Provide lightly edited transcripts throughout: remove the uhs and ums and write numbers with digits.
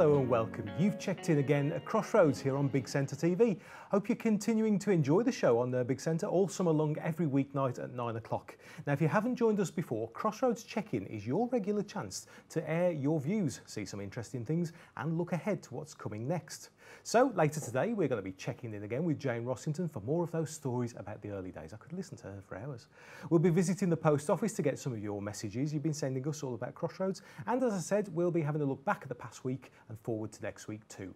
Hello and welcome. You've checked in again at Crossroads here on Big Centre TV. Hope you're continuing to enjoy the show on Big Centre all summer long every weeknight at 9 o'clock. Now if you haven't joined us before, Crossroads Check-In is your regular chance to air your views, see some interesting things and look ahead to what's coming next. So later today we're going to be checking in again with Jane Rossington for more of those stories about the early days. I could listen to her for hours. We'll be visiting the post office to get some of your messages you've been sending us all about Crossroads, and as I said, we'll be having a look back at the past week and forward to next week too.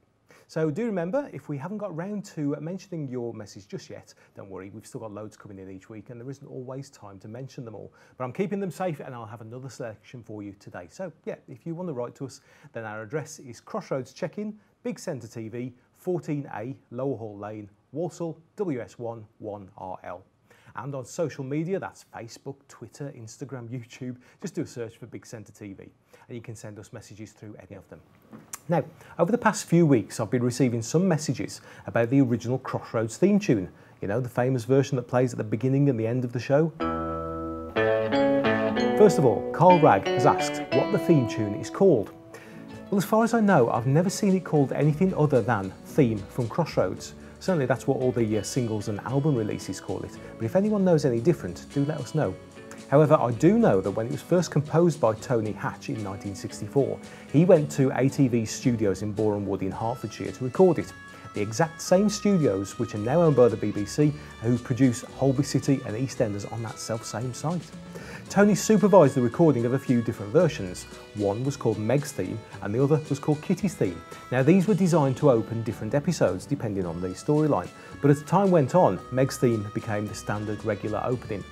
So do remember, if we haven't got round to mentioning your message just yet, don't worry, we've still got loads coming in each week and there isn't always time to mention them all. But I'm keeping them safe and I'll have another selection for you today. So yeah, if you want to write to us, then our address is Crossroads Check-In, Big Centre TV, 14A, Lower Hall Lane, Walsall, WS1 1RL. And on social media, that's Facebook, Twitter, Instagram, YouTube. Just do a search for Big Centre TV and you can send us messages through any of them. Now, over the past few weeks, I've been receiving some messages about the original Crossroads theme tune. You know, the famous version that plays at the beginning and the end of the show. First of all, Carl Ragg has asked what the theme tune is called. Well, as far as I know, I've never seen it called anything other than Theme from Crossroads. Certainly that's what all the singles and album releases call it, but if anyone knows any different, do let us know. However, I do know that when it was first composed by Tony Hatch in 1964, he went to ATV studios in Boreham Wood in Hertfordshire to record it. The exact same studios which are now owned by the BBC, who produce Holby City and EastEnders on that self-same site. Tony supervised the recording of a few different versions. One was called Meg's Theme and the other was called Kitty's Theme. Now these were designed to open different episodes depending on the storyline, but as time went on, Meg's Theme became the standard regular opening.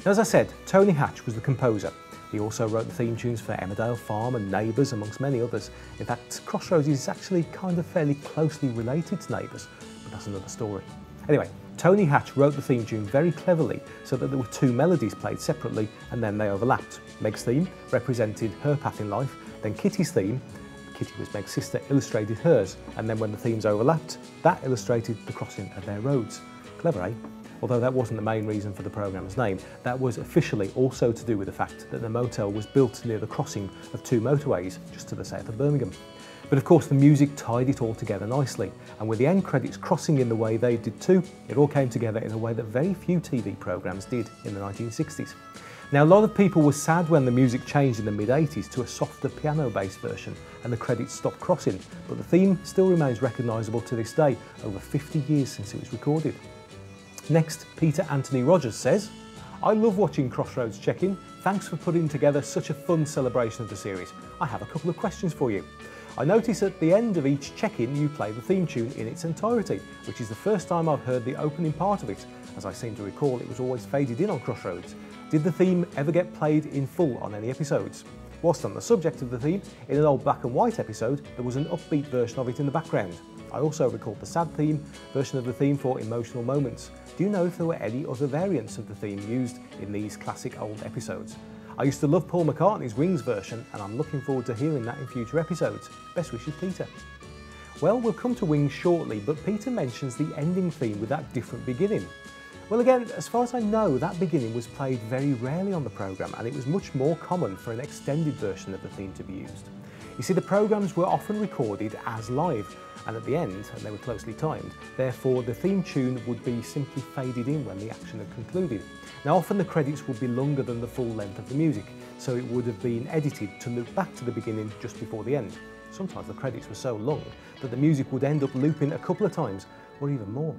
Now as I said, Tony Hatch was the composer. He also wrote the theme tunes for Emmerdale Farm and Neighbours, amongst many others. In fact, Crossroads is actually kind of fairly closely related to Neighbours, but that's another story. Anyway, Tony Hatch wrote the theme tune very cleverly so that there were two melodies played separately and then they overlapped. Meg's theme represented her path in life, then Kitty's theme, Kitty was Meg's sister, illustrated hers, and then when the themes overlapped, that illustrated the crossing of their roads. Clever, eh? Although that wasn't the main reason for the programme's name, that was officially also to do with the fact that the motel was built near the crossing of two motorways just to the south of Birmingham. But of course the music tied it all together nicely, and with the end credits crossing in the way they did too, it all came together in a way that very few TV programmes did in the 1960s. Now a lot of people were sad when the music changed in the mid-80s to a softer piano-based version and the credits stopped crossing, but the theme still remains recognisable to this day, over 50 years since it was recorded. Next, Peter Anthony Rogers says, I love watching Crossroads Check-In. Thanks for putting together such a fun celebration of the series. I have a couple of questions for you. I notice at the end of each check-in you play the theme tune in its entirety, which is the first time I've heard the opening part of it. As I seem to recall, it was always faded in on Crossroads. Did the theme ever get played in full on any episodes? Whilst on the subject of the theme, in an old black and white episode, there was an upbeat version of it in the background. I also recalled the sad theme version of the theme for emotional moments. Do you know if there were any other variants of the theme used in these classic old episodes? I used to love Paul McCartney's Wings version and I'm looking forward to hearing that in future episodes. Best wishes, Peter. Well, we'll come to Wings shortly, but Peter mentions the ending theme with that different beginning. Well again, as far as I know, that beginning was played very rarely on the programme and it was much more common for an extended version of the theme to be used. You see, the programmes were often recorded as live and at the end, and they were closely timed, therefore the theme tune would be simply faded in when the action had concluded. Now often the credits would be longer than the full length of the music, so it would have been edited to loop back to the beginning just before the end. Sometimes the credits were so long that the music would end up looping a couple of times, or even more.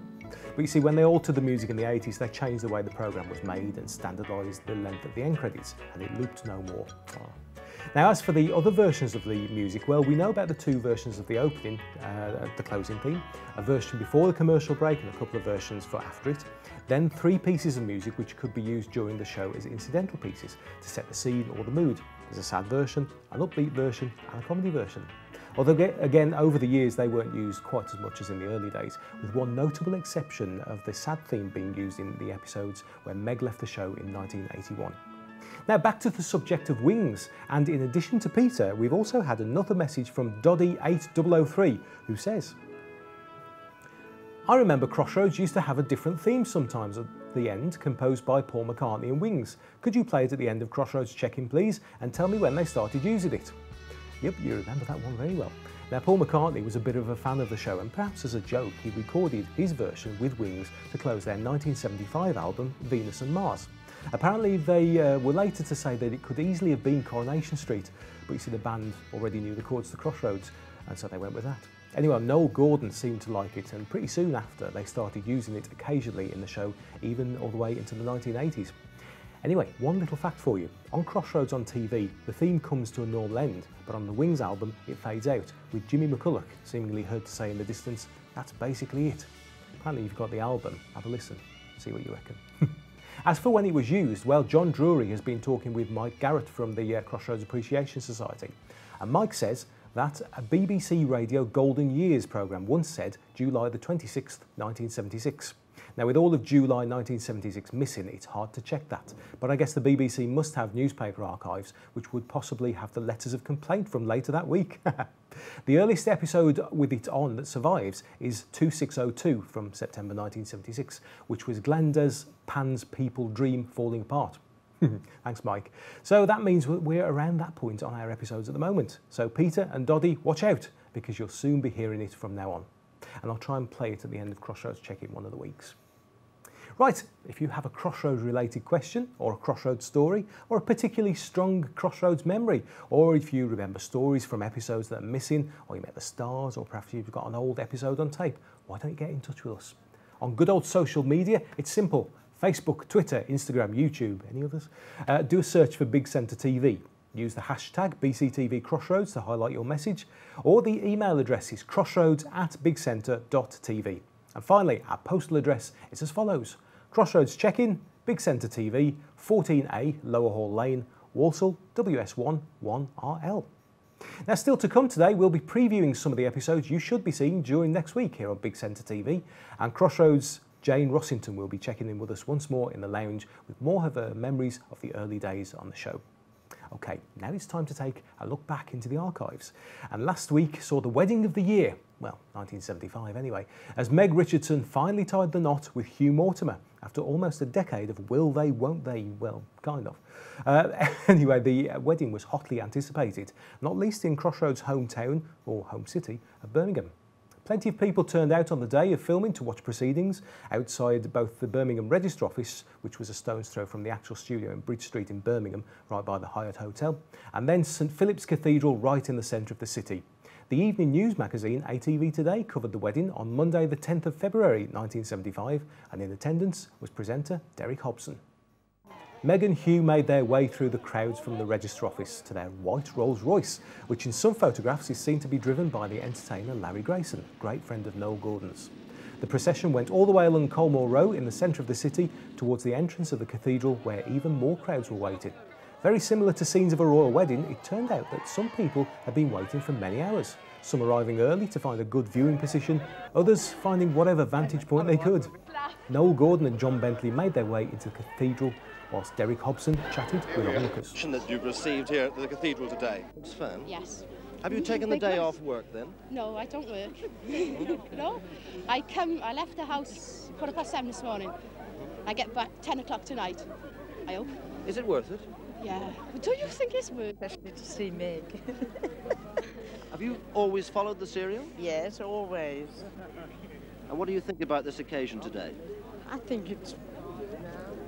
But you see, when they altered the music in the 80s, they changed the way the programme was made and standardised the length of the end credits, and it looped no more. Now as for the other versions of the music, well, we know about the two versions of the opening, the closing theme, a version before the commercial break and a couple of versions for after it, then 3 pieces of music which could be used during the show as incidental pieces to set the scene or the mood. There's a sad version, an upbeat version and a comedy version. Although again, over the years they weren't used quite as much as in the early days, with one notable exception of the sad theme being used in the episodes when Meg left the show in 1981. Now back to the subject of Wings, and in addition to Peter, we've also had another message from Doddy8003 who says, I remember Crossroads used to have a different theme sometimes at the end, composed by Paul McCartney and Wings. Could you play it at the end of Crossroads Check-In please, and tell me when they started using it? Yep, you remember that one very well. Now, Paul McCartney was a bit of a fan of the show, and perhaps as a joke, he recorded his version with Wings to close their 1975 album, Venus and Mars. Apparently, they were later to say that it could easily have been Coronation Street, but you see, the band already knew the chords to Crossroads, and so they went with that. Anyway, Noel Gordon seemed to like it, and pretty soon after, they started using it occasionally in the show, even all the way into the 1980s. Anyway, one little fact for you. On Crossroads on TV, the theme comes to a normal end, but on the Wings album, it fades out, with Jimmy McCulloch seemingly heard to say in the distance, "That's basically it." Apparently you've got the album. Have a listen, see what you reckon. As for when it was used, well, John Drury has been talking with Mike Garrett from the Crossroads Appreciation Society. And Mike says that a BBC Radio Golden Years programme once said July the 26th, 1976. Now, with all of July 1976 missing, it's hard to check that. But I guess the BBC must have newspaper archives, which would possibly have the letters of complaint from later that week. The earliest episode with it on that survives is 2602 from September 1976, which was Glenda's Pan's People Dream falling apart. Thanks, Mike. So that means we're around that point on our episodes at the moment. So Peter and Doddy, watch out, because you'll soon be hearing it from now on. And I'll try and play it at the end of Crossroads Check-In one of the weeks. Right, if you have a Crossroads related question, or a Crossroads story, or a particularly strong Crossroads memory, or if you remember stories from episodes that are missing, or you met the stars, or perhaps you've got an old episode on tape, why don't you get in touch with us? On good old social media, it's simple. Facebook, Twitter, Instagram, YouTube, any others? Do a search for Big Centre TV. Use the hashtag BCTV Crossroads to highlight your message, or the email address is crossroads@bigcentre.tv. And finally, our postal address is as follows: Crossroads Check-In, Big Centre TV, 14A, Lower Hall Lane, Walsall, WS1 1RL. Now, still to come today, we'll be previewing some of the episodes you should be seeing during next week here on Big Centre TV, and Crossroads Jane Rossington will be checking in with us once more in the lounge with more of her memories of the early days on the show. Okay, now it's time to take a look back into the archives. And last week saw the wedding of the year, well, 1975 anyway, as Meg Richardson finally tied the knot with Hugh Mortimer after almost a decade of will they, won't they, well, kind of. Anyway, the wedding was hotly anticipated, not least in Crossroads' hometown, or home city, of Birmingham. Plenty of people turned out on the day of filming to watch proceedings outside both the Birmingham Register Office, which was a stone's throw from the actual studio in Bridge Street in Birmingham, right by the Hyatt Hotel, and then St Philip's Cathedral right in the centre of the city. The evening news magazine ATV Today covered the wedding on Monday the 10th of February 1975, and in attendance was presenter Derek Hobson. Meg and Hugh made their way through the crowds from the Register Office to their white Rolls Royce, which in some photographs is seen to be driven by the entertainer Larry Grayson, great friend of Noel Gordon's. The procession went all the way along Colmore Row in the centre of the city towards the entrance of the cathedral, where even more crowds were waiting. Very similar to scenes of a royal wedding, it turned out that some people had been waiting for many hours, some arriving early to find a good viewing position, others finding whatever vantage point they could. Noel Gordon and John Bentley made their way into the cathedral, whilst Derek Hobson chatted with onlookers. That you've received here at the cathedral today. It's fun. Yes. Have you taken the day off work then? No, I don't work. No. I left the house 7:15 this morning. I get back 10 o'clock tonight, I hope. Is it worth it? Yeah. Do you think it's worth it? Especially to see Meg. Have you always followed the serial? Yes, always. And what do you think about this occasion today? I think it's...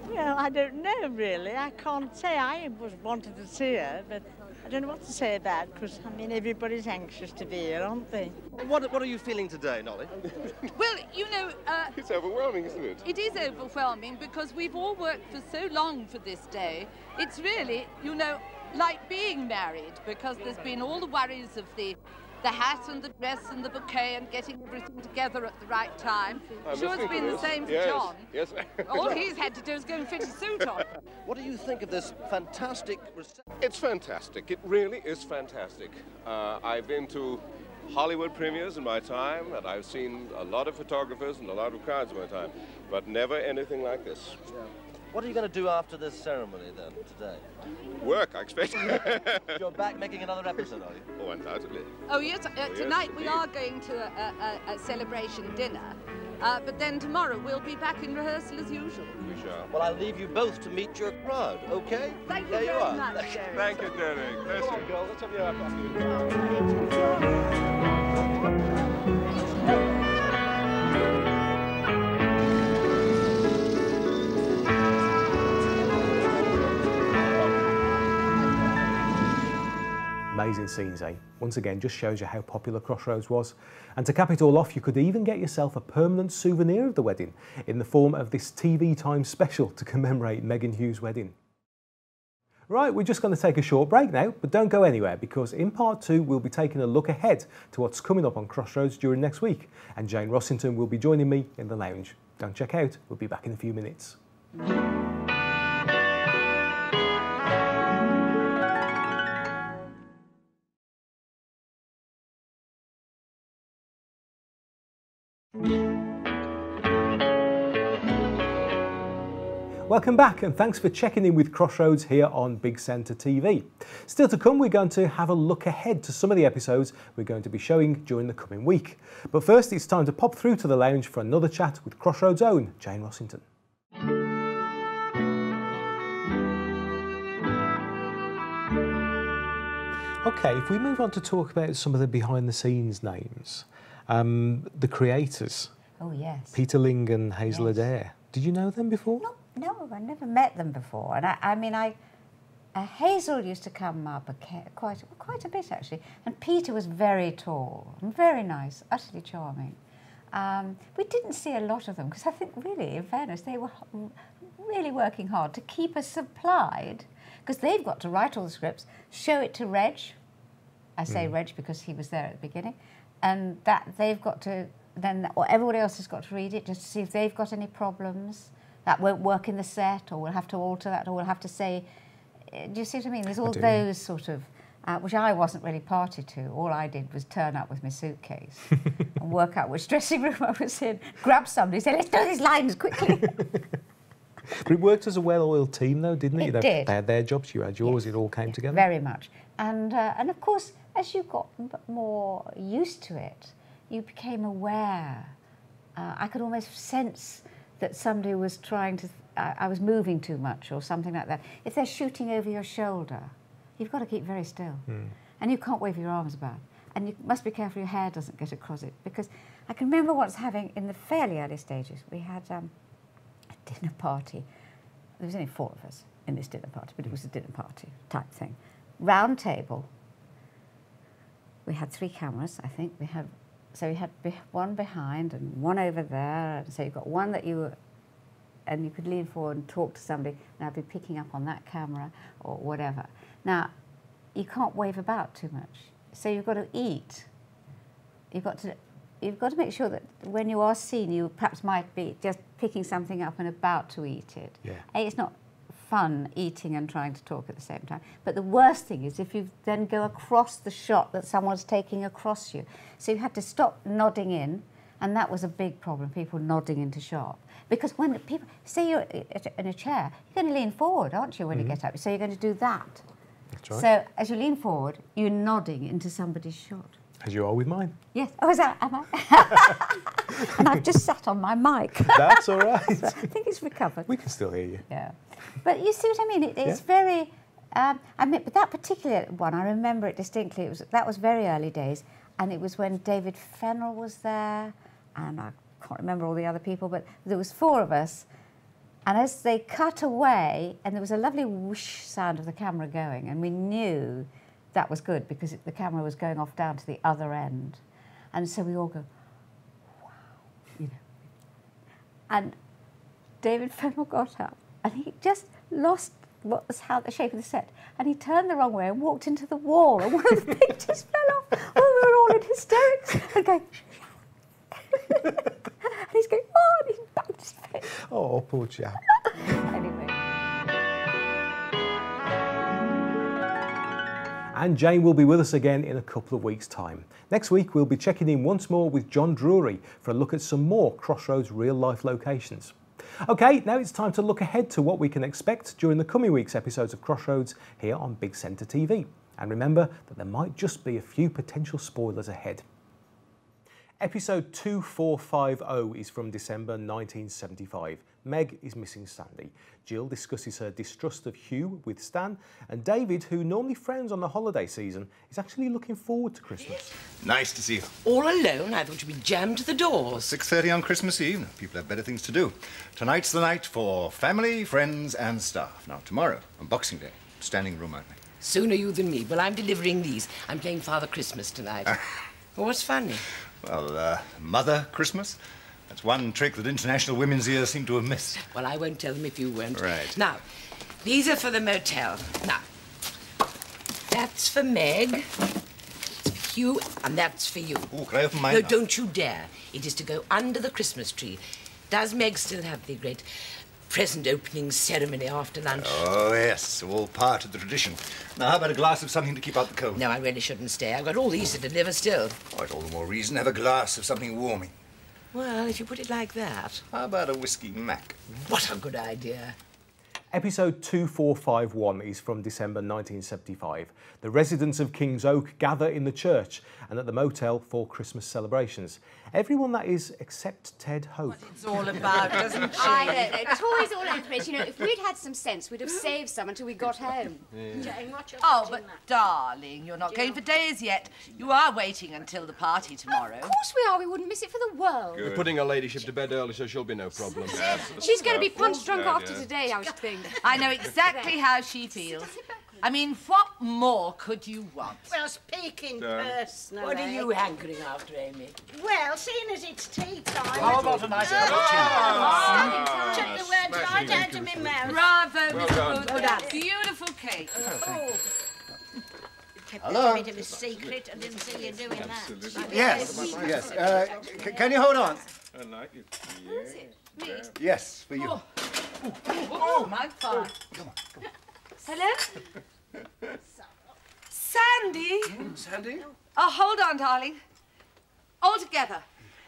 Well, I don't know, really. I can't say. I wanted to see her, but I don't know what to say about it, because, I mean, everybody's anxious to be here, aren't they? What are you feeling today, Nolly? Well, you know... it's overwhelming, isn't it? It is overwhelming, because we've all worked for so long for this day. It's really, you know, like being married, because there's been all the worries of the hat and the dress and the bouquet and getting everything together at the right time. Sure, it's been the same for John. Yes. All he's had to do is go and fit his suit on. What do you think of this fantastic reception? It's fantastic. It really is fantastic. I've been to Hollywood premieres in my time, and I've seen a lot of photographers and a lot of crowds in my time, but never anything like this. Yeah. What are you going to do after this ceremony, then, today? Work, I expect. You're back making another episode, are you? Oh, undoubtedly. Oh, yes. Tonight we are going to a celebration dinner, but then tomorrow we'll be back in rehearsal as usual. We shall. Well, I'll leave you both to meet your crowd, okay? Thank you there very you are. much, Derek. Thank you, Derek. Bless you. Girls, let's have you up. Amazing scenes, eh? Once again, just shows you how popular Crossroads was. And to cap it all off, you could even get yourself a permanent souvenir of the wedding in the form of this TV Time special to commemorate Megan Hughes' wedding. Right, we're just going to take a short break now, but don't go anywhere, because in part 2 we'll be taking a look ahead to what's coming up on Crossroads during next week, and Jane Rossington will be joining me in the lounge. Don't check out, we'll be back in a few minutes. Welcome back, and thanks for checking in with Crossroads here on Big Centre TV. Still to come, we're going to have a look ahead to some of the episodes we're going to be showing during the coming week. But first, it's time to pop through to the lounge for another chat with Crossroads' own Jane Rossington. Okay, if we move on to talk about some of the behind-the-scenes names, the creators. Oh, yes. Peter Ling and Hazel Adair. Did you know them before? No, I never met them before. And I mean, Hazel used to come up quite a bit, actually. And Peter was very tall and very nice, utterly charming. We didn't see a lot of them because I think, really, in fairness, they were really working hard to keep us supplied, because they've got to write all the scripts, show it to Reg. I say Reg because he was there at the beginning. And that they've got to, then or everybody else has got to read it just to see if they've got any problems that won't work in the set, or we'll have to alter that, or we'll have to say, do you see what I mean? There's all those sort of, which I wasn't really party to. All I did was turn up with my suitcase and work out which dressing room I was in, grab somebody, say, let's do these lines quickly. But it worked as a well-oiled team, though, didn't it? It did. They had their jobs, you had yours, it all came together. Very much. And of course, as you got more used to it, you became aware. I could almost sense that somebody was trying to, I was moving too much or something like that. If they're shooting over your shoulder, you've got to keep very still. And you can't wave your arms about. And you must be careful your hair doesn't get across it. Because I can remember once having, in the fairly early stages, we had a dinner party. There was only 4 of us in this dinner party, but it was a dinner party type thing. Round table. We had 3 cameras, I think. So you had one behind and one over there. And so you've got one that and you could lean forward and talk to somebody, and I'd be picking up on that camera or whatever. Now, you can't wave about too much. So you've got to eat. You've got to make sure that when you are seen, you perhaps might be just picking something up and about to eat it. Yeah. It's not fun eating and trying to talk at the same time. But the worst thing is if you then go across the shot that someone's taking across you. So you had to stop nodding in, and that was a big problem, people nodding into shot. Because when people, say you're in a chair, you're going to lean forward, aren't you, when you get up? So you're going to do that. That's right. So as you lean forward, you're nodding into somebody's shot. As you are with mine. Yes. Oh, is that, am I? And I've just sat on my mic. That's all right. So I think it's recovered. We can still hear you. Yeah. But you see what I mean? It's very... I mean, but that particular one, I remember it distinctly. That was very early days, and it was when David Fennell was there, and I can't remember all the other people, but there was 4 of us, and as they cut away, and there was a lovely whoosh sound of the camera going, and we knew that was good because the camera was going off down to the other end, and so we all go, wow, you know. And David Fennell got up, and he just lost what was how the shape of the set, and he turned the wrong way and walked into the wall, and one of the pictures fell off. Oh, we were all in hysterics and going, and he's going, oh, and he's backed his face. Oh, poor chap. Anyway. And Jane will be with us again in a couple of weeks' time. Next week, we'll be checking in once more with John Drury for a look at some more Crossroads real-life locations. OK, now it's time to look ahead to what we can expect during the coming week's episodes of Crossroads here on Big Centre TV. And remember that there might just be a few potential spoilers ahead. Episode 2450 is from December 1975. Meg is missing Sandy. Jill discusses her distrust of Hugh with Stan, and David, who normally frowns on the holiday season, is actually looking forward to Christmas. Nice to see you. All alone? I thought you'd be jammed to the doors. 6:30 on Christmas Eve. People have better things to do. Tonight's the night for family, friends and staff. Now, tomorrow, on Boxing Day, standing room only. Sooner you than me. Well, I'm delivering these. I'm playing Father Christmas tonight. Well, what's funny? Well, Mother Christmas? That's one trick that International Women's Year seem to have missed. Well, I won't tell them if you won't. Right. Now, these are for the motel. Now, that's for Meg, it's for you, and that's for you. Oh, can I open mine? No, don't you dare. It is to go under the Christmas tree. Does Meg still have the great present opening ceremony after lunch? Oh, yes, all part of the tradition. Now, how about a glass of something to keep out the cold? No, I really shouldn't stay. I've got all these to deliver still. Quite all the more reason to have a glass of something warming. Well, if you put it like that. How about a whiskey mac? What a good idea. Episode 2451 is from December 1975. The residents of King's Oak gather in the church and at the motel for Christmas celebrations. Everyone, that is, except Ted Hope. It's all about, doesn't she? I don't know. Toys all over the place. You know, if we'd had some sense, we'd have saved some until we got home. Oh, but darling, you're not going for days yet. You are waiting until the party tomorrow. Of course we are. We wouldn't miss it for the world. Good. We're putting her ladyship to bed early, so she'll be no problem. She's going to be punch drunk after today, I should think. I know exactly how she feels. I mean, what more could you want? Well, speaking personally... What are you hankering after, Amy? Well, seeing as it's tea time... How about a nice cup of tea? Took the words right out of my mouth. Bravo, Well Miss done. Wood. Well done. Beautiful cake. Kept Hello? a bit of a secret. I didn't see you doing that. Yes, yes. Can you hold on? I like it. Me? Yes, for you. Oh, my God. Come on. Hello? Sandy? Sandy? Oh, hold on, darling. All together.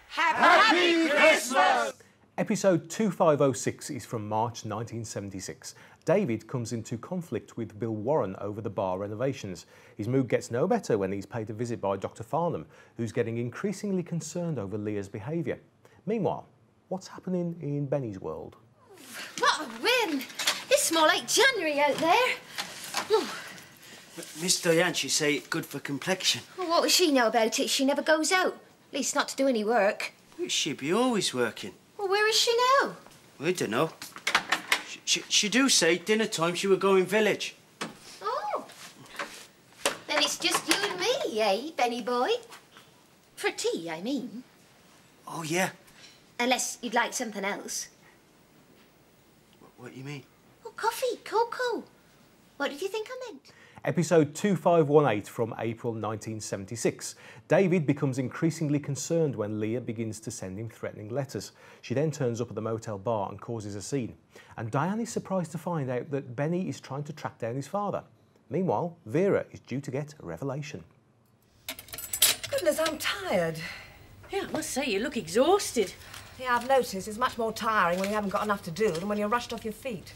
Happy Christmas! Episode 2506 is from March 1976. David comes into conflict with Bill Warren over the bar renovations. His mood gets no better when he's paid a visit by Dr. Farnham, who's getting increasingly concerned over Leah's behaviour. Meanwhile, what's happening in Benny's world? What a wind! It's more like January out there. Oh. Miss Diane, she say it's good for complexion. Well, what does she know about it? She never goes out. At least not to do any work. She be always working. Well, where is she now? I don't know. She do say dinner time she would go in village. Oh. Then it's just you and me, eh, Benny boy? For tea, I mean. Oh, yeah. Unless you'd like something else. What you mean? Oh, coffee, cocoa. What did you think I meant? Episode 2518 from April 1976. David becomes increasingly concerned when Leah begins to send him threatening letters. She then turns up at the motel bar and causes a scene. And Diane is surprised to find out that Benny is trying to track down his father. Meanwhile, Vera is due to get a revelation. Goodness, I'm tired. Yeah, I must say, you look exhausted. Yeah, I've noticed it's much more tiring when you haven't got enough to do than when you're rushed off your feet.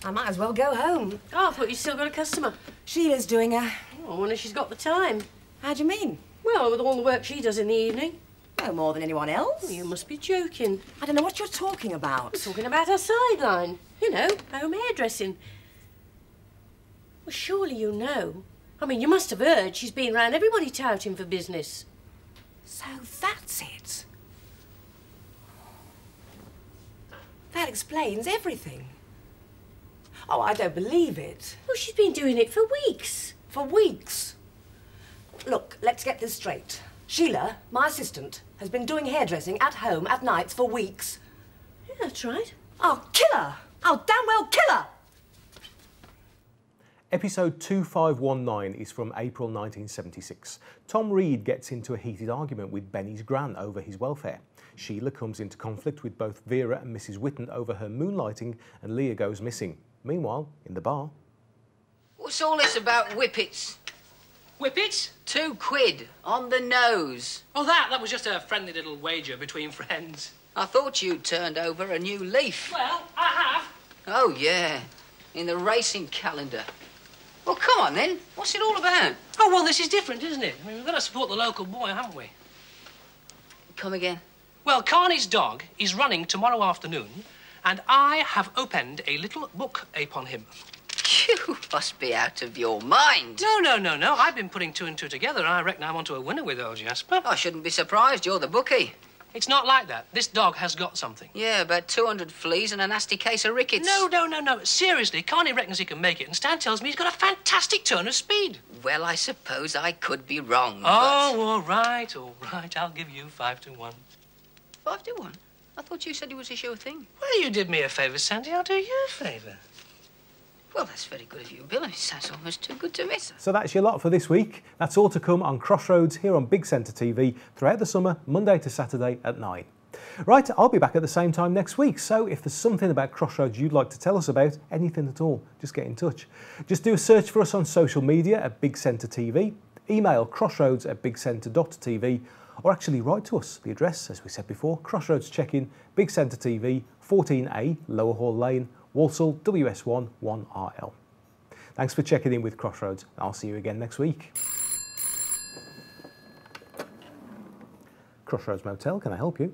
I might as well go home. Oh, I thought you still got a customer. Sheila's doing her. Oh, I wonder if she's got the time. How do you mean? Well, with all the work she does in the evening. No more than anyone else. Oh, you must be joking. I don't know what you're talking about. I'm talking about her sideline. You know, home hairdressing. Well, surely you know. I mean, you must have heard she's been round everybody touting for business. So that's it. That explains everything. Oh, I don't believe it. Well, she's been doing it for weeks. For weeks? Look, let's get this straight. Sheila, my assistant, has been doing hairdressing at home at nights for weeks. Yeah, that's right. I'll kill her. I'll damn well kill her. Episode 2519 is from April 1976. Tom Reed gets into a heated argument with Benny's gran over his welfare. Sheila comes into conflict with both Vera and Mrs. Whitten over her moonlighting, and Leah goes missing. Meanwhile, in the bar... What's all this about whippets? Whippets? £2 on the nose. Oh, that was just a friendly little wager between friends. I thought you'd turned over a new leaf. Well, I have. Oh, yeah, in the racing calendar. Well, come on, then. What's it all about? Oh, well, this is different, isn't it? I mean, we've got to support the local boy, haven't we? Come again? Well, Carney's dog is running tomorrow afternoon, and I have opened a little book upon him. You must be out of your mind. No. I've been putting two and two together, and I reckon I'm onto a winner with old Jasper. I shouldn't be surprised. You're the bookie. It's not like that. This dog has got something. Yeah, about 200 fleas and a nasty case of rickets. No. Seriously, Carney reckons he can make it, and Stan tells me he's got a fantastic turn of speed. Well, I suppose I could be wrong, Oh, all right. I'll give you 5 to 1. 5 to 1? I thought you said it was a sure thing. Well, you did me a favour, Sandy. I'll do you a favour. Well, that's very good of you, Bill. It sounds almost too good to miss. So that's your lot for this week. That's all to come on Crossroads here on Big Centre TV throughout the summer, Monday to Saturday at 9. Right, I'll be back at the same time next week, so if there's something about Crossroads you'd like to tell us about, anything at all, just get in touch. Just do a search for us on social media at Big Centre TV, email crossroads@bigcentre.tv, or actually write to us. The address, as we said before, Crossroads Check-in, Big Centre TV, 14A, Lower Hall Lane, Walsall, WS1 1RL. Thanks for checking in with Crossroads. I'll see you again next week. Crossroads Motel, can I help you?